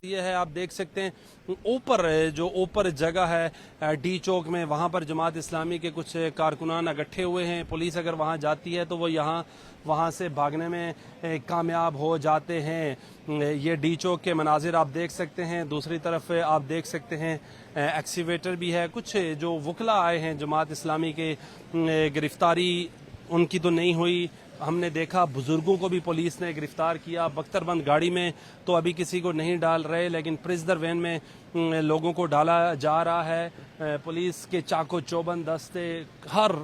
ये है, आप देख सकते हैं ऊपर जगह है डी चौक में, वहाँ पर जमात इस्लामी के कुछ कारकुनान इकट्ठे हुए हैं। पुलिस अगर वहाँ जाती है तो वो वहाँ से भागने में कामयाब हो जाते हैं। ये डी चौक के मनाजिर आप देख सकते हैं। दूसरी तरफ आप देख सकते हैं एक्सीवेटर भी है। कुछ जो वकला आए हैं जमात इस्लामी के, गिरफ्तारी उनकी तो नहीं हुई। हमने देखा बुजुर्गों को भी पुलिस ने गिरफ्तार किया। बख्तरबंद गाड़ी में तो अभी किसी को नहीं डाल रहे, लेकिन प्रिजनर वैन में लोगों को डाला जा रहा है। पुलिस के चाको चौबंद दस्ते हर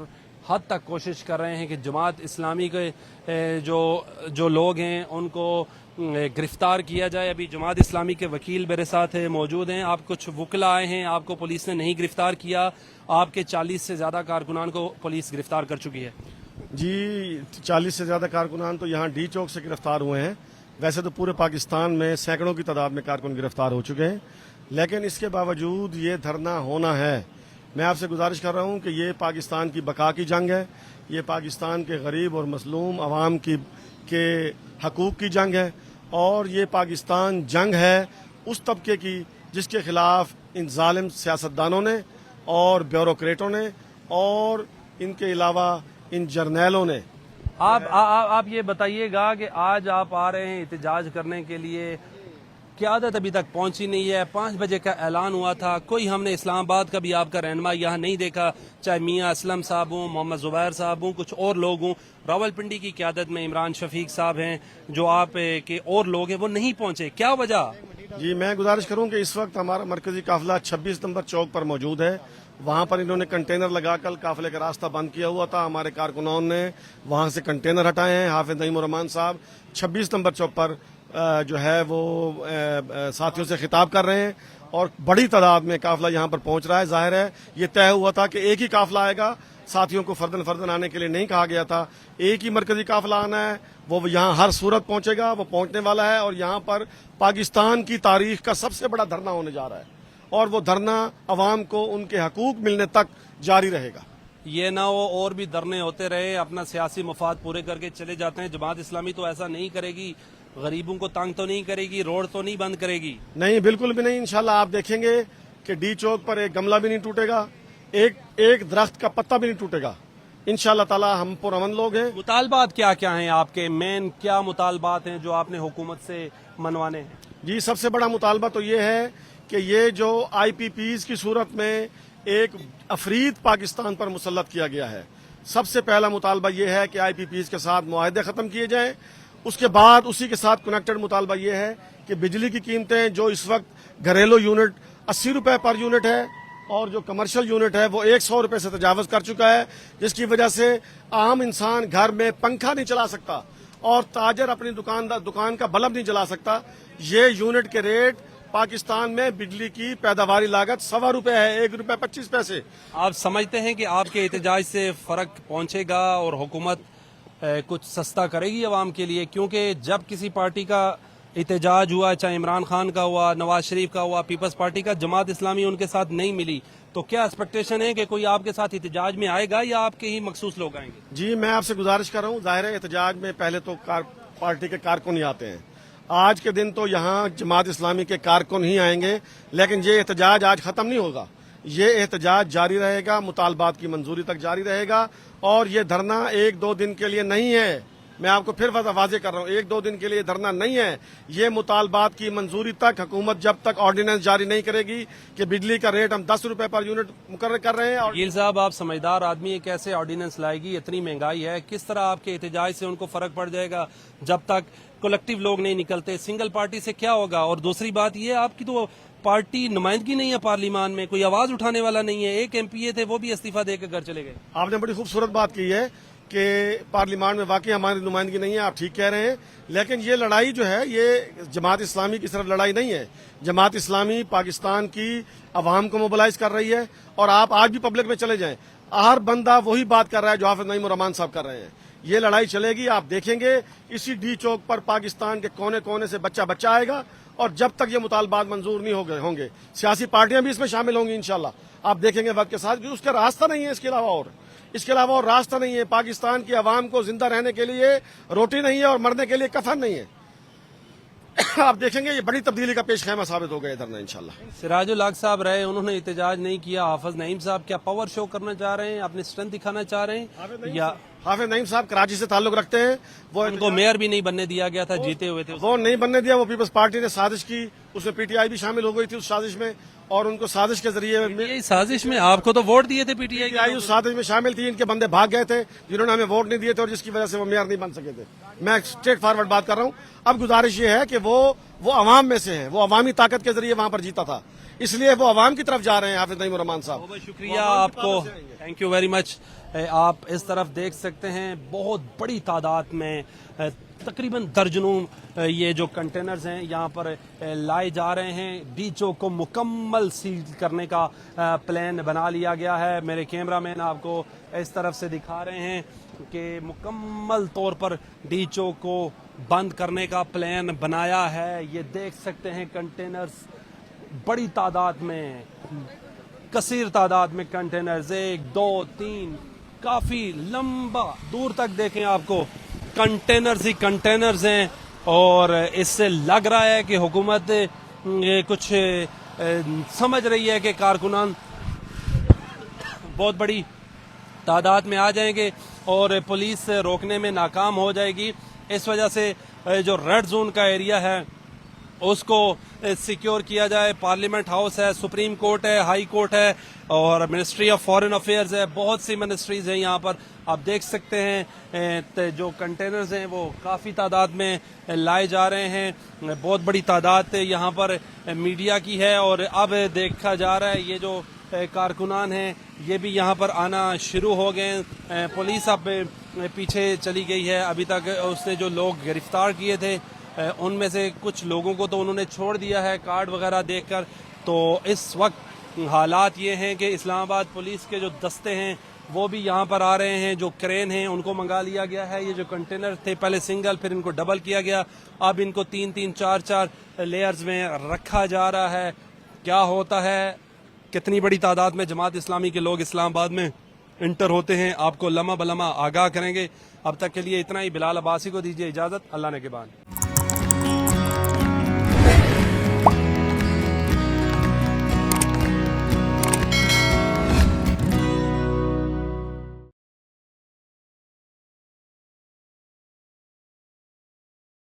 हद तक कोशिश कर रहे हैं कि जमात इस्लामी के जो लोग हैं उनको गिरफ्तार किया जाए। अभी जमात इस्लामी के वकील मेरे साथ मौजूद हैं। आप कुछ वकला आए हैं, आपको पुलिस ने नहीं गिरफ्तार किया। आपके 40 से ज़्यादा कारकुनान को पुलिस गिरफ्तार कर चुकी है। जी 40 से ज़्यादा कारकुनान तो यहाँ डी चौक से गिरफ्तार हुए हैं। वैसे तो पूरे पाकिस्तान में सैकड़ों की तादाद में कारकुन गिरफ्तार हो चुके हैं, लेकिन इसके बावजूद ये धरना होना है। मैं आपसे गुजारिश कर रहा हूँ कि ये पाकिस्तान की बका की जंग है, ये पाकिस्तान के गरीब और मसलूम अवाम के हकूक़ की जंग है, और ये पाकिस्तान जंग है उस तबके की जिसके खिलाफ इन जालिम सियासतदानों ने और ब्यूरोक्रेटों ने और इनके अलावा इन जर्नैलों ने। आप ये बताइएगा कि आज आप आ रहे हैं एहतजाज करने के लिए, क़यादत अभी तक पहुंची नहीं है। 5 बजे का ऐलान हुआ था, कोई हमने इस्लामाबाद का भी आपका रहनुमा यहाँ नहीं देखा, चाहे मियाँ असलम साहब हों, मोहम्मद जुबैर साहब हों, कुछ और लोग हों। रावलपिंडी की क़यादत में इमरान शफीक साहब हैं, जो आप के और लोग हैं, वो नहीं पहुंचे, क्या वजह? जी मैं गुजारिश करूँ कि इस वक्त हमारा मरकजी काफिला 26 नंबर चौक पर मौजूद है। वहाँ पर इन्होंने कंटेनर लगाकर काफिले का रास्ता बंद किया हुआ था। हमारे कारकुनों ने वहाँ से कंटेनर हटाए हैं। हाफिज नईम रहमान साहब 26 नंबर चौक पर जो है वो साथियों से खिताब कर रहे हैं, और बड़ी तादाद में काफिला यहाँ पर पहुँच रहा है। जाहिर है ये तय हुआ था कि एक ही काफिला आएगा, साथियों को फर्दन फर्दन आने के लिए नहीं कहा गया था। एक ही मरकजी काफिला आना है, वो यहाँ हर सूरत पहुँचेगा, वो पहुँचने वाला है, और यहाँ पर पाकिस्तान की तारीख का सबसे बड़ा धरना होने जा रहा है, और वो धरना अवाम को उनके हकूक मिलने तक जारी रहेगा। ये ना हो और भी धरने होते रहे, अपना सियासी मफाद पूरे करके चले जाते हैं। जमात इस्लामी तो ऐसा नहीं करेगी, गरीबों को तंग तो नहीं करेगी, रोड तो नहीं बंद करेगी। नहीं, बिल्कुल भी नहीं। इंशाल्लाह आप देखेंगे कि डी चौक पर एक गमला भी नहीं टूटेगा, एक दरख्त का पत्ता भी नहीं टूटेगा। इंशाल्लाह ताला हम पुरअमन लोग हैं। मुतालबात क्या क्या हैं आपके, मेन क्या मुतालबात हैं जो आपने हुकूमत से मनवाने हैं? जी सबसे बड़ा मुतालबा तो ये है कि ये जो IPPs की सूरत में एक अफरीद पाकिस्तान पर मुसल्लत किया गया है, सबसे पहला मुतालबा ये है कि IPPs के साथ मुआहदे ख़त्म किए जाएं। उसके बाद उसी के साथ कनेक्टेड मुतालबा ये है कि बिजली की कीमतें जो इस वक्त घरेलू यूनिट 80 रुपये पर यूनिट है, और जो कमर्शियल यूनिट है वो 100 रुपये से तजावज़ कर चुका है, जिसकी वजह से आम इंसान घर में पंखा नहीं चला सकता और ताजर अपनी दुकान का बल्ब नहीं जला सकता। ये यूनिट के रेट पाकिस्तान में बिजली की पैदावारी लागत 1.25 रुपये है, 1 रुपये 25 पैसे। आप समझते हैं कि आपके एहतजाज से फर्क पहुंचेगा और हुकूमत कुछ सस्ता करेगी अवाम के लिए? क्योंकि जब किसी पार्टी का एहतजाज हुआ, चाहे इमरान खान का हुआ, नवाज शरीफ का हुआ, पीपल्स पार्टी का, जमात इस्लामी उनके साथ नहीं मिली, तो क्या एक्सपेक्टेशन है कि कोई आपके साथ एहतजाज में आएगा या आपके ही मखसूस लोग आएंगे? जी मैं आपसे गुजारिश कर रहा हूँ, जाहिर है एहतजाज में पहले तो पार्टी के कारकुन ही आते हैं। आज के दिन तो यहाँ जमात इस्लामी के कारकुन ही आएंगे, लेकिन ये एहतजाज आज ख़त्म नहीं होगा। ये एहतजाज जारी रहेगा, मुतालबात की मंजूरी तक जारी रहेगा, और ये धरना 1-2 दिन के लिए नहीं है। मैं आपको फिर वाज़ेह कर रहा हूँ, 1-2 दिन के लिए धरना नहीं है। ये मुतालबात की मंजूरी तक हुकूमत जब तक ऑर्डिनेंस जारी नहीं करेगी कि बिजली का रेट हम 10 रुपये पर यूनिट मुकर्रर कर रहे हैं। और गिल साहब, आप समझदार आदमी है, कैसे ऑर्डिनेंस लाएगी? इतनी महंगाई है, किस तरह आपके एहतजाज से उनको फर्क पड़ जाएगा जब तक कलेक्टिव लोग नहीं निकलते? सिंगल पार्टी से क्या होगा? और दूसरी बात ये, आपकी तो पार्टी नुमाइंदगी नहीं है पार्लियामान में, कोई आवाज उठाने वाला नहीं है। एक MPA थे, वो भी इस्तीफा देकर घर चले गए। आपने बड़ी खूबसूरत बात की है कि पार्लियामान में वाकई हमारी नुमाइंदगी नहीं है, आप ठीक कह रहे हैं, लेकिन ये लड़ाई जो है ये जमात इस्लामी की सिर्फ लड़ाई नहीं है। जमात इस्लामी पाकिस्तान की अवाम को मोबिलाइज कर रही है, और आप आज भी पब्लिक में चले जाएं, हर बंदा वही बात कर रहा है जो हाफिज नईम रहमान साहब कर रहे हैं। ये लड़ाई चलेगी, आप देखेंगे इसी डी चौक पर पाकिस्तान के कोने कोने से बच्चा आएगा, और जब तक ये मुतालबात मंजूर नहीं होंगे सियासी पार्टियां भी इसमें शामिल होंगी इंशाल्लाह। आप देखेंगे वक्त के साथ, उसका रास्ता नहीं है, इसके अलावा और रास्ता नहीं है। पाकिस्तान की आवाम को जिंदा रहने के लिए रोटी नहीं है और मरने के लिए कफन नहीं है। आप देखेंगे ये बड़ी तब्दीली का पेश खैमा साबित हो गया धरना इंशाल्लाह। सिराजुल हक साहब रहे, उन्होंने एहतजाज नहीं किया। हाफिज नईम साहब क्या पावर शो करना चाह रहे हैं, अपनी स्ट्रेंथ दिखाना चाह रहे हैं, या हाफिज नईम साहब कराची से ताल्लुक रखते हैं, वो उनको मेयर भी नहीं बनने दिया गया था, जीते हुए थे। वो नहीं बनने दिया, वो पीपल्स पार्टी ने साजिश की, उसमें पीटीआई भी शामिल हो गई थी उस साजिश में, और उनको साजिश के जरिए यही साजिश में आपको तो वोट दिए थे पीटीआई के। पीटीआई उस साजिश में शामिल थी। इनके बंदे भाग गए थे जिन्होंने हमें वोट नहीं दिए थे और जिसकी वजह से वो मेयर नहीं बन सके थे। मैं स्ट्रेट फॉरवर्ड बात कर रहा हूँ। अब गुजारिश ये है कि वो अवाम में से है, वो अवामी ताकत के जरिए वहां पर जीता था, इसलिए वो अवाम की तरफ जा रहे हैं। हाफिज नईम रहमान साहब, बहुत शुक्रिया आपको, थैंक यू वेरी मच। आप इस तरफ देख सकते हैं बहुत बड़ी तादाद में तकरीबन दर्जनों ये जो कंटेनर्स हैं यहाँ पर लाए जा रहे हैं। डी चौक को मुकम्मल सील करने का प्लान बना लिया गया है। मेरे कैमरामैन आपको इस तरफ से दिखा रहे हैं कि मुकम्मल तौर पर डी चौक को बंद करने का प्लान बनाया है। ये देख सकते हैं कंटेनर्स बड़ी तादाद में, कसीर तादाद में कंटेनर्स, 1 2 3 काफी लंबा दूर तक देखें आपको कंटेनर्स ही कंटेनर्स हैं। और इससे लग रहा है कि हुकूमत कुछ समझ रही है कि कारकुनान बहुत बड़ी तादाद में आ जाएंगे और पुलिस रोकने में नाकाम हो जाएगी। इस वजह से जो रेड जोन का एरिया है उसको सिक्योर किया जाए। पार्लियामेंट हाउस है, सुप्रीम कोर्ट है, हाई कोर्ट है और मिनिस्ट्री ऑफ फॉरेन अफेयर्स है, बहुत सी मिनिस्ट्रीज हैं यहाँ पर। आप देख सकते हैं जो कंटेनर्स हैं वो काफ़ी तादाद में लाए जा रहे हैं। बहुत बड़ी तादाद यहाँ पर मीडिया की है और अब देखा जा रहा है ये जो कारकुनान हैं ये भी यहाँ पर आना शुरू हो गए। पुलिस अब पीछे चली गई है। अभी तक उसने जो लोग गिरफ्तार किए थे उनमें से कुछ लोगों को तो उन्होंने छोड़ दिया है कार्ड वगैरह देखकर। तो इस वक्त हालात ये हैं कि इस्लामाबाद पुलिस के जो दस्ते हैं वो भी यहाँ पर आ रहे हैं। जो क्रेन हैं उनको मंगा लिया गया है। ये जो कंटेनर थे पहले सिंगल, फिर इनको डबल किया गया, अब इनको 3-3 4-4 लेयर्स में रखा जा रहा है। क्या होता है, कितनी बड़ी तादाद में जमात इस्लामी के लोग इस्लामाबाद में इंटर होते हैं, आपको लम्हा बलम्हा आगाह करेंगे। अब तक के लिए इतना ही। बिलाल अब्बासी को दीजिए इजाज़त। अल्लाह ने के बाद।